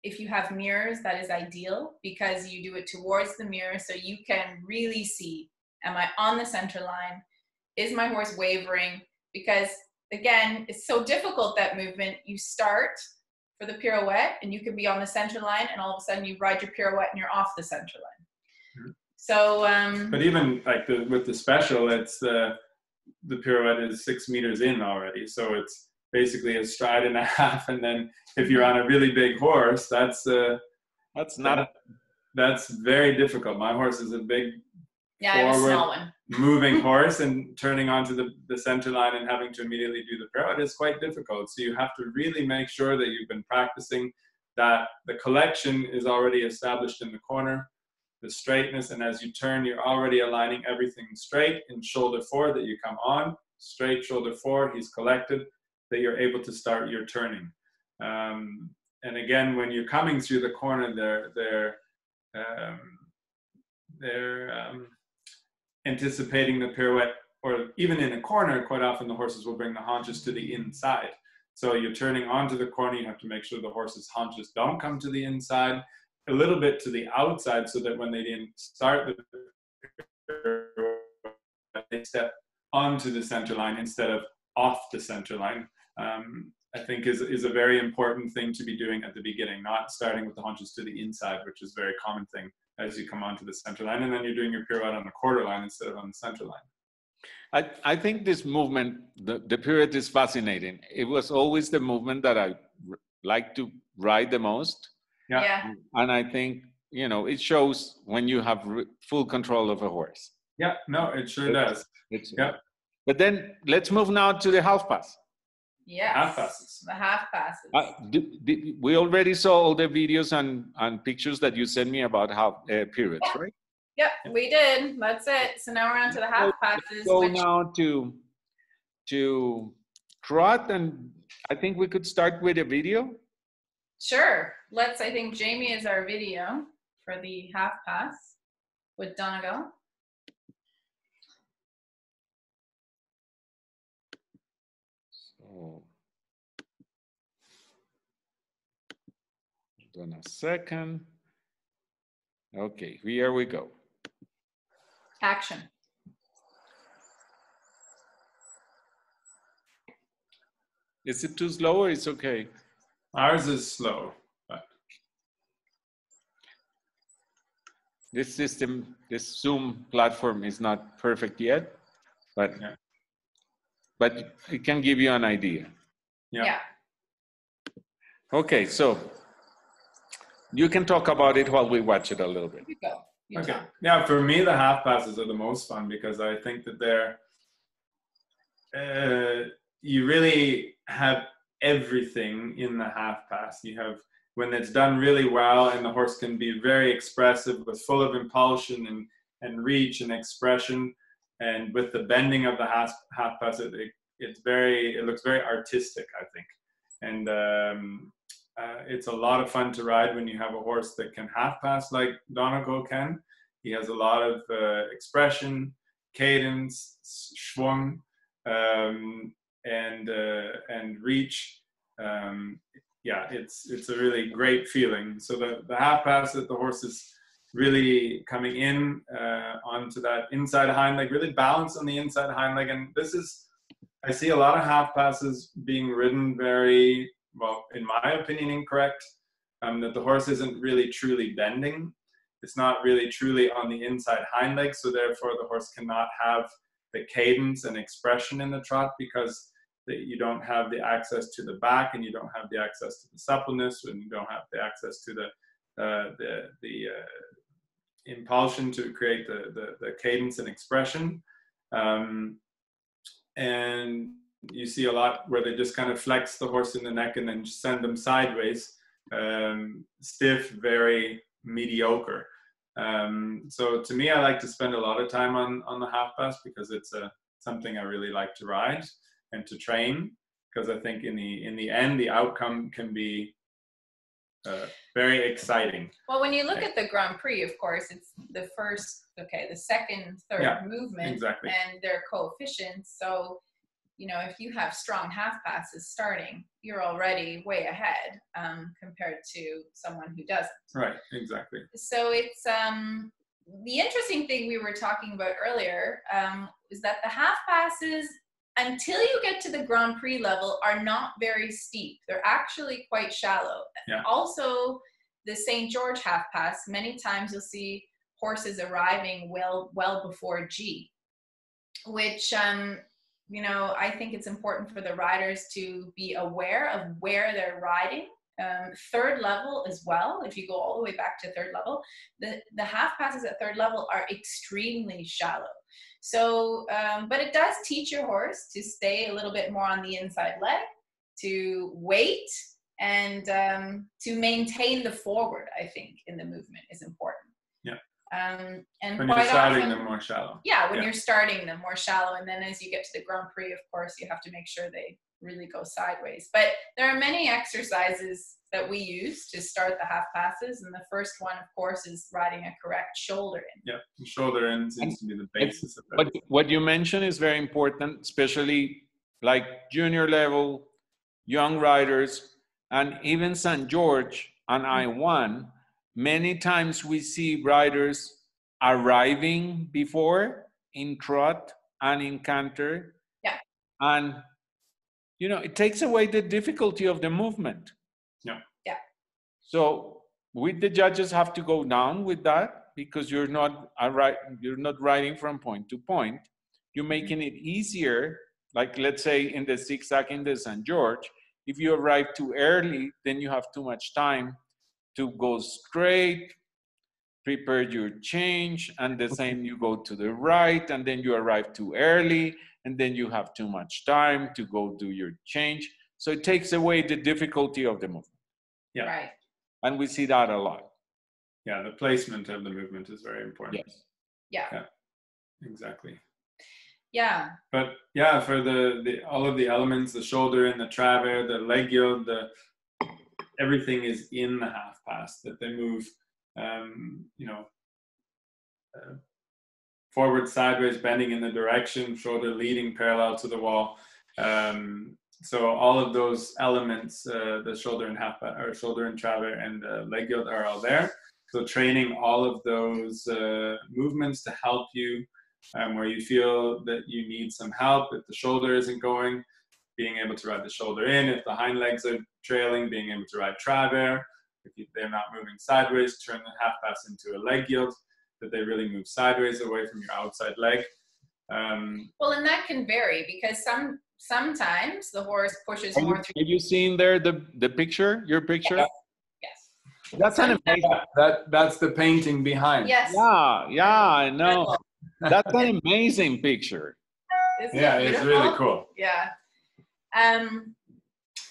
If you have mirrors, that is ideal, because you do it towards the mirror so you can really see, am I on the center line? Is my horse wavering? Because again, it's so difficult, that movement. You start for the pirouette and you can be on the center line, and all of a sudden you ride your pirouette and you're off the center line. So but even like with the special, it's the pirouette is 6 meters in already, so it's basically a stride and a half. And then if you're on a really big horse, that's very difficult. My horse is a big forward moving horse, and turning onto the center line and having to immediately do the pirouette is quite difficult. So you have to really make sure that you've been practicing, that the collection is already established in the corner, the straightness, and as you turn, you're already aligning everything straight in shoulder 4, that you come on straight, shoulder 4, he's collected, that you're able to start your turning. And again, when you're coming through the corner, they're anticipating the pirouette, or even in a corner, quite often the horses will bring the haunches to the inside. So you're turning onto the corner, you have to make sure the horse's haunches don't come to the inside, a little bit to the outside, so that when they didn't start they step onto the center line instead of off the center line. I think is a very important thing to be doing at the beginning, not starting with the haunches to the inside, which is a very common thing as you come onto the center line, and then you're doing your pirouette on the quarter line instead of on the center line. I think this movement, the pirouette, is fascinating. It was always the movement that I like to ride the most. Yeah. And I think, you know, it shows when you have full control of a horse. Yeah, no, it sure does. Yeah. But then let's move now to the half pass. Yes. Half passes. The half passes. We already saw all the videos and pictures that you sent me about half pirouettes, right? Yep, we did. That's it. So now we're on to the half passes. Go now to trot, and I think we could start with a video. Sure. I think Jaimey is our video for the half pass with Donegal. So, hold on a second. Okay, here we go. Action. Is it too slow or it's okay? Ours is slow, but this system, this Zoom platform is not perfect yet, but it can give you an idea. Yeah. Okay, so you can talk about it while we watch it a little bit. You go. okay. Yeah, for me, the half passes are the most fun because I think that they're, you really have everything in the half pass. You have, when it's done really well and the horse can be very expressive with full of impulsion and reach and expression, and with the bending of the half pass, it looks very artistic, I think. And it's a lot of fun to ride when you have a horse that can half pass like Donegal can. He has a lot of expression, cadence, schwung, and reach. Yeah, it's a really great feeling. So the half pass that the horse is really coming in onto that inside hind leg, really balanced on the inside hind leg. And this is, I see a lot of half passes being ridden very, well, in my opinion, incorrect, that the horse isn't really truly bending. It's not really truly on the inside hind leg. So therefore the horse cannot have the cadence and expression in the trot because you don't have the access to the back, and you don't have the access to the suppleness, and you don't have the access to the impulsion to create the cadence and expression. And you see a lot where they just kind of flex the horse in the neck and then send them sideways, stiff, very mediocre. So to me, I like to spend a lot of time on the half pass because it's something I really like to ride and to train, because I think in the end, the outcome can be very exciting. Well, when you look at the Grand Prix, of course, it's the first, the second, third movement, exactly, and their coefficients. So, you know, if you have strong half passes starting, you're already way ahead compared to someone who doesn't. Right, exactly. So it's the interesting thing we were talking about earlier is that the half passes, until you get to the Grand Prix level, are not very steep. They're actually quite shallow. Yeah. Also, the St. George half pass, many times you'll see horses arriving well before G, which, you know, I think it's important for the riders to be aware of where they're riding. Third level as well, if you go all the way back to third level, the half passes at third level are extremely shallow. So, but it does teach your horse to stay a little bit more on the inside leg, to wait, and to maintain the forward, I think, in the movement is important. Yeah. And when quite you're starting often, them more shallow. Yeah, when you're starting them more shallow, and then as you get to the Grand Prix, of course, you have to make sure they really go sideways. But there are many exercises that we use to start the half passes, and the first one, of course, is riding a correct shoulder in. Yeah, the shoulder in seems to be the basis of that. What you mentioned is very important, especially like junior level, young riders, and even St. George and I1. Many times we see riders arriving before in trot and in canter. Yeah. And you know, it takes away the difficulty of the movement. Yeah. Yeah. So the judges have to go down with that, because you're not riding from point to point. You're making it easier. Like, let's say in the zigzag in the St. George, if you arrive too early, then you have too much time to go straight, prepare your change, and the same, you go to the right, and then you arrive too early, and then you have too much time to go do your change. So it takes away the difficulty of the movement. Yeah. Right. And we see that a lot. Yeah, the placement of the movement is very important. Yes. Yeah. Exactly. Yeah. But yeah, for the all of the elements, the shoulder and the travers, the leg yield, everything is in the half pass, that they move, you know, forward, sideways, bending in the direction, shoulder leading parallel to the wall. So all of those elements, the shoulder and half pass, or shoulder and travers and leg yield, are all there. So training all of those movements to help you where you feel that you need some help. If the shoulder isn't going, being able to ride the shoulder in. If the hind legs are trailing, being able to ride travers. If they're not moving sideways, turn the half pass into a leg yield, that they really move sideways away from your outside leg. Well, and that can vary, because sometimes the horse pushes more through. Have you seen there the picture, your picture? Yes. That's an amazing. That's the painting behind. Yes. Yeah, I know. That's an amazing picture. Isn't Yeah, it it's beautiful? really cool. Yeah.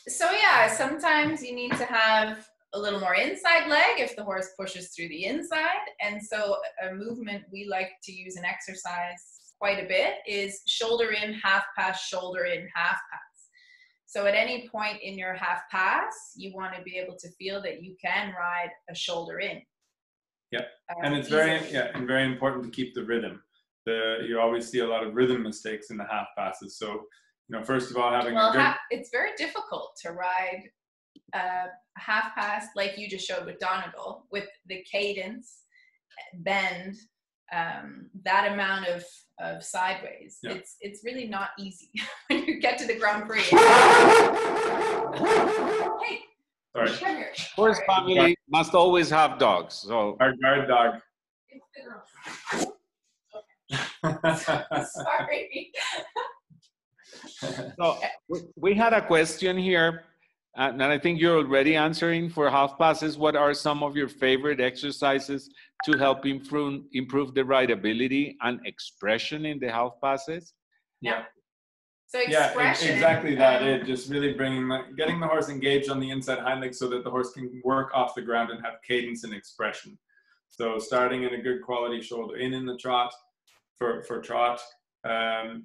So yeah, sometimes you need to have a little more inside leg if the horse pushes through the inside. And so a movement we like to use in exercise quite a bit is shoulder in, half pass, shoulder in, half pass. So at any point in your half pass, you want to be able to feel that you can ride a shoulder in. Yeah, and it's very important to keep the rhythm. You always see a lot of rhythm mistakes in the half passes. So, you know, first of all, having it's very difficult to ride a half pass like you just showed with Donegal, with the cadence, bend, that amount of sideways. Yeah. It's really not easy when you get to the Grand Prix. Hey, sorry, come here. Horse family must always have dogs. So our guard dog. Sorry. So we had a question here, and I think you're already answering for half passes. What are some of your favorite exercises to help improve the rideability and expression in the half passes? Yeah. So expression. Yeah, exactly that. It just really getting the horse engaged on the inside hind leg so that the horse can work off the ground and have cadence and expression. So starting in a good quality shoulder in the trot for trot,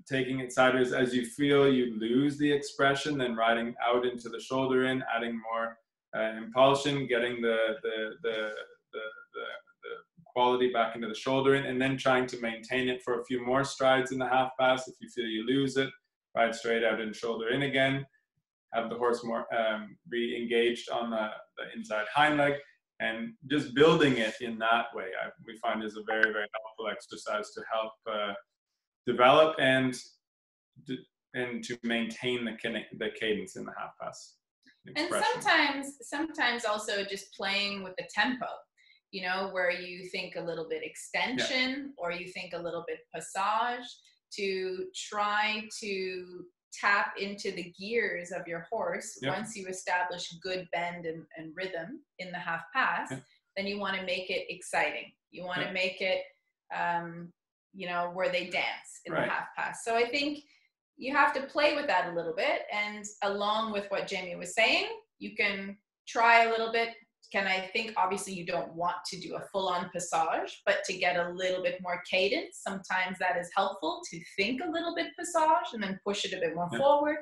taking it sideways as you feel you lose the expression, then riding out into the shoulder in, adding more impulsion, getting the quality back into the shoulder in, and then trying to maintain it for a few more strides in the half pass. If you feel you lose it, ride straight out and shoulder in again, have the horse more re-engaged on the inside hind leg, and just building it in that way we find is a very, very helpful exercise to help develop and to maintain the cadence in the half pass expression. And sometimes also just playing with the tempo, you know, where you think a little bit extension or you think a little bit passage, to try to tap into the gears of your horse. Once you establish good bend and rhythm in the half pass, then you want to make it exciting. You want to make it, you know, where they dance in the half pass. So I think you have to play with that a little bit. And along with what Jaimey was saying, you can try a little bit. I think obviously you don't want to do a full-on passage, but to get a little bit more cadence, sometimes that is helpful to think a little bit passage and then push it a bit more forward,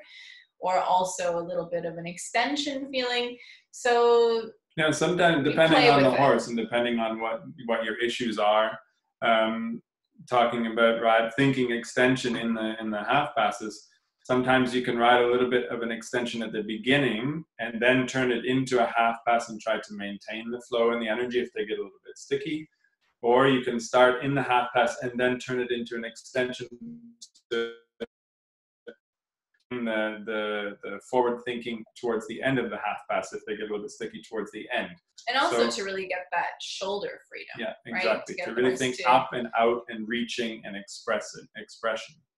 or also a little bit of an extension feeling. So sometimes depending on the horse and depending on what your issues are, talking about thinking extension in the half passes. Sometimes you can ride a little bit of an extension at the beginning and then turn it into a half pass and try to maintain the flow and the energy if they get a little bit sticky. Or you can start in the half pass and then turn it into an extension to the forward thinking towards the end of the half pass if they get a little bit sticky towards the end. And also to really get that shoulder freedom. Yeah, exactly. Right? To really think up and out and reaching and expression.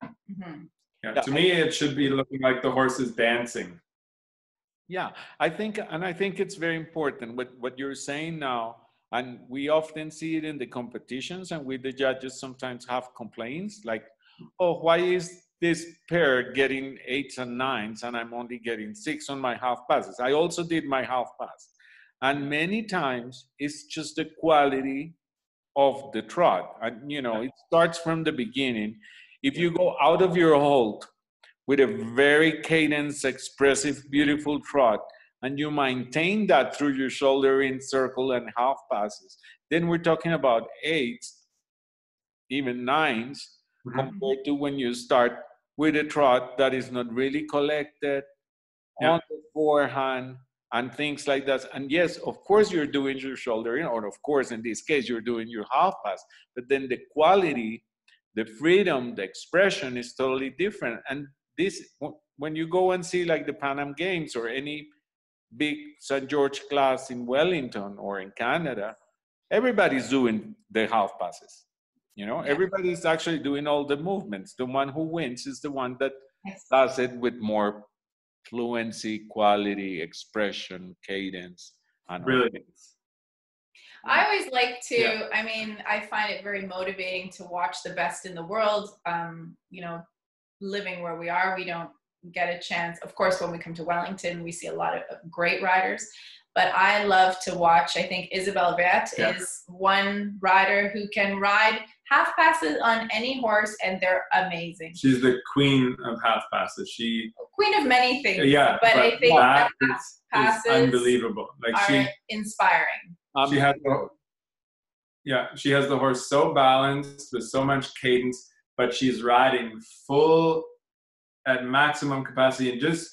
Mm-hmm. Yeah, to me, it should be looking like the horse is dancing. Yeah, I think it's very important what you're saying now. And we often see it in the competitions, and we, the judges, sometimes have complaints like, oh, why is this pair getting 8s and 9s and I'm only getting 6 on my half passes? I also did my half pass. And many times it's just the quality of the trot. And, you know, it starts from the beginning. If you go out of your hold with a very cadenced, expressive, beautiful trot, and you maintain that through your shoulder in circle and half passes, then we're talking about 8s, even 9s, compared to when you start with a trot that is not really collected on the forehand and things like that. And yes, of course, you're doing your shoulder in, or of course, in this case, you're doing your half pass, but then the quality, the freedom, the expression is totally different. And this, when you go and see like the Pan Am Games or any big St. George class in Wellington or in Canada, everybody's doing the half passes. You know, everybody's actually doing all the movements. The one who wins is the one that does it with more fluency, quality, expression, cadence, and brilliance. I always like to, I mean, I find it very motivating to watch the best in the world. You know, living where we are, we don't get a chance. Of course, when we come to Wellington, we see a lot of great riders. But I love to watch, I think Isabelle Vert is one rider who can ride half passes on any horse, and they're amazing. She's the queen of half passes. Queen of many things. Yeah, but I think that half passes is unbelievable. Like are inspiring. She has the horse so balanced with so much cadence, but she's riding full at maximum capacity and just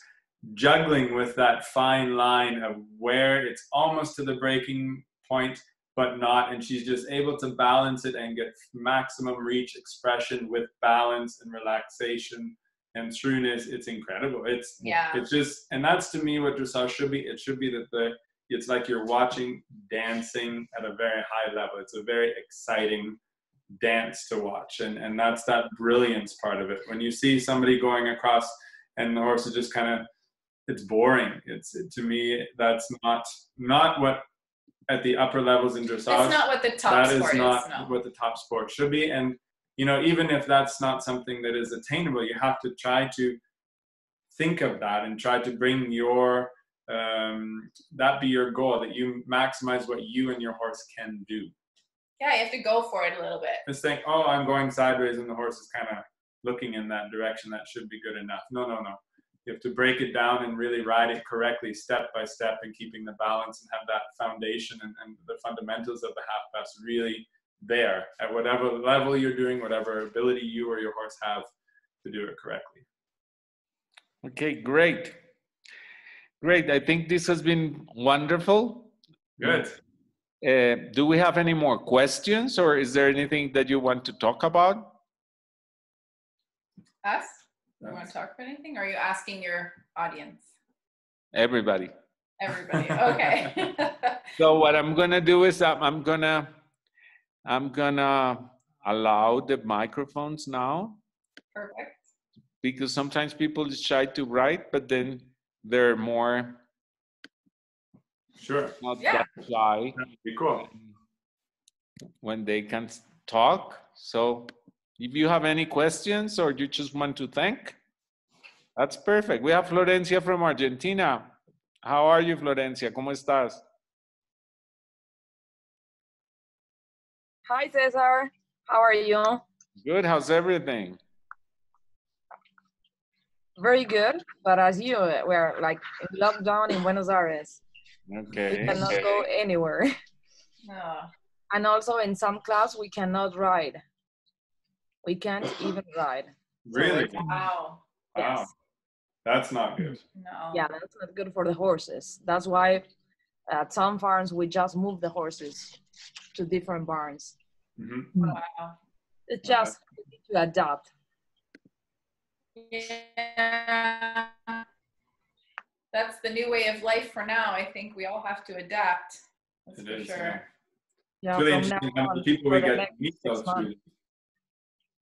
juggling with that fine line of where it's almost to the breaking point but not, and she's just able to balance it and get maximum reach expression with balance and relaxation and trueness. It's incredible. It's just, and that's to me what dressage should be. It should be that it's like you're watching dancing at a very high level. It's a very exciting dance to watch, and that's that brilliance part of it. When you see somebody going across and the horse is just kind of, it's boring. To me, that's not what at the upper levels in dressage. That's not what the top sport is. That is not what the top sport should be. And you know, even if that's not something that is attainable, you have to try to think of that and try to bring your that be your goal, that you maximize what you and your horse can do. Yeah, you have to go for it a little bit. Just think, oh, I'm going sideways and the horse is kind of looking in that direction. That should be good enough. No. You have to break it down and really ride it correctly, step by step, and keeping the balance and have that foundation and the fundamentals of the half pass really there at whatever level you're doing, whatever ability you or your horse have to do it correctly. Okay, great. I think this has been wonderful. Good. Do we have any more questions, or is there anything that you want to talk about? Us? You want to talk about anything? Or are you asking your audience? Everybody. Okay. So what I'm gonna do is I'm gonna allow the microphones now. Perfect. Because sometimes people is shy to write, but then they're more not that shy. That'd be cool. When they can talk. So if you have any questions or you just want to thank, that's perfect. We have Florencia from Argentina. How are you, Florencia? ¿Cómo estás? Hi, Cesar. How are you? Good. How's everything? Very good. But as you, we're like in lockdown in Buenos Aires. Okay. We cannot go anywhere. Oh. And also in some class, we cannot ride. We can't even ride. Really? So Wow. Yes. That's not good. No. Yeah, that's not good for the horses. That's why at some farms, we just move the horses to different barns. Mm-hmm. Wow. It's just to adapt. Yeah. That's the new way of life for now. I think we all have to adapt. That's It for is, sure. Yeah, It's really from now interesting how many on, people for we the get to next meet 6 those months.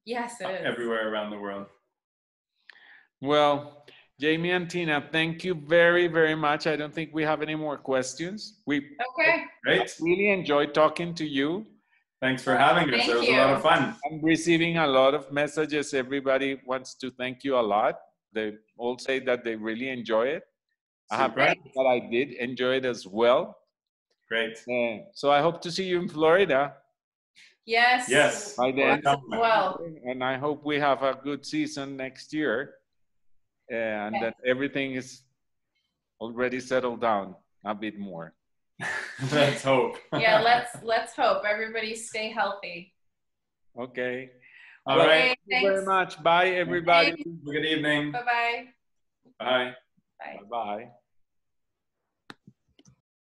Yes, it is. everywhere around the world. Well, Jaimey and Tina, thank you very, very much. I don't think we have any more questions. We Okay. Great. really enjoyed talking to you. Thanks for having us. Thank It was a lot you. of fun. I'm receiving a lot of messages. Everybody wants to thank you a lot. They all say that they really enjoy it. I have to Super. say that I did enjoy it as well. Great. So I hope to see you in Florida Yes. Yes. by then. Us as well. And I hope we have a good season next year and that everything is already settled down a bit more. Let's hope. Yeah, let's hope everybody stay healthy. Okay. All Well, right. thank you very much. Bye, everybody. Good evening. Bye-bye. Bye. Bye. Bye-bye.